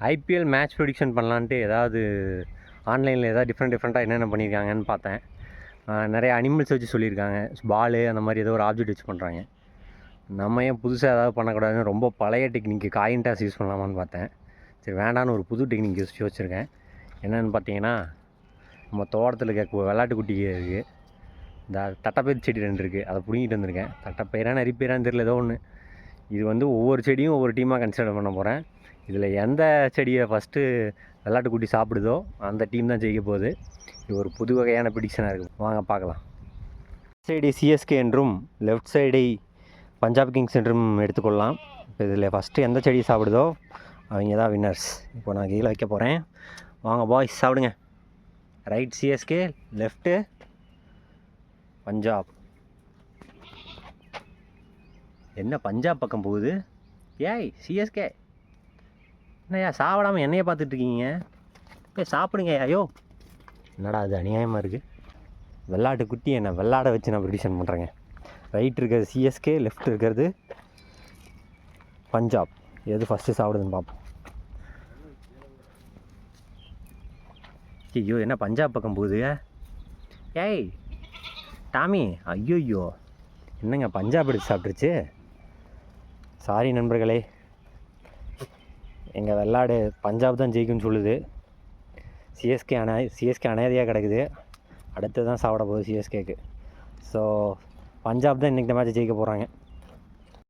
IPL match prediction பண்ணலான்ட்டு ஏதாவது ஆன்லைனில் ஏதாவது டிஃப்ரெண்ட்டாக என்னென்ன பண்ணியிருக்காங்கன்னு பார்த்தேன். நிறைய அனிமல்ஸ் வச்சு சொல்லியிருக்காங்க. பாலு அந்த மாதிரி ஏதோ ஒரு ஆப்ஜெக்ட் வச்சு பண்ணுறாங்க. நம்ம ஏன் புதுசாக ஏதாவது பண்ணக்கூடாதுன்னு ரொம்ப பழைய டெக்னிக்கு காயின் டாஸ் யூஸ் பண்ணலாமான்னு பார்த்தேன். சரி வேண்டான்னு ஒரு புது டெக்னிக் யூஸ் வச்சுருக்கேன். என்னென்னு பார்த்தீங்கன்னா, நம்ம தோட்டத்தில் இருக்க விளாட்டுக்குட்டி இருக்குது. இந்த தட்டைப்பயிர் செடி 2 இருக்குது. அதை பிடிங்கிட்டு வந்திருக்கேன். தட்டைப்பயிரா நரிப்பயிரான்னு தெரியல, ஏதோ ஒன்று. இது வந்து ஒவ்வொரு செடியும் ஒவ்வொரு டீமாக கன்சிடர் பண்ண போகிறேன். இதில் எந்த செடியை ஃபஸ்ட்டு விளாட்டுக்குட்டி சாப்பிடுதோ அந்த டீம் தான் ஜெயிக்க போகுது. இது ஒரு புது வகையான ப்ரெடிக்ஷனாக இருக்குது. வாங்க பார்க்கலாம். சைடு சிஎஸ்கே என்றும் லெஃப்ட் சைடை பஞ்சாப் கிங்ஸ் என்றும் எடுத்துக்கொள்ளலாம். இப்போ இதில் ஃபஸ்ட்டு எந்த செடி சாப்பிடுதோ அவங்க தான் வின்னர்ஸ். இப்போ நான் கீழே வைக்க போகிறேன். வாங்க பாய்ஸ் சாப்பிடுங்க. Right CSK, left Punjab. என்ன பஞ்சாப் பக்கம் போகுது? ஏய் சிஎஸ்கே, என்னையா சாப்பிடாமல் என்னையை பார்த்துட்ருக்கீங்க? போய் சாப்பிடுங்க. ஐயோ என்னடா அது அநியாயமாக இருக்குது. வெள்ளாட்டு குட்டி என்ன வெள்ளாட வச்சு நான் ப்ரெடிக்ஷன் பண்ணுறேங்க. ரைட் இருக்கிறது சிஎஸ்கே, லெஃப்ட் இருக்கிறது பஞ்சாப். எது ஃபஸ்ட்டு சாப்பிடுதுன்னு பார்ப்போம். ஐயோ என்ன பஞ்சாப் பக்கம் போகுது? ஏய் டாமி, ஐயோ என்னங்க பஞ்சாப் எடுத்து சாப்பிட்ருச்சு? சாரி நண்பர்களே, எங்கள் வெள்ளாடு பஞ்சாப் தான் ஜெயிக்கும்னு சொல்லுது. சிஎஸ்கே அனாதையாக கிடக்குது. அடுத்து தான் சாப்பிட போகுது சிஎஸ்கேக்கு. ஸோ பஞ்சாப் தான் இன்றைக்கி இந்த மேட்ச் ஜெயிக்க போகிறாங்க.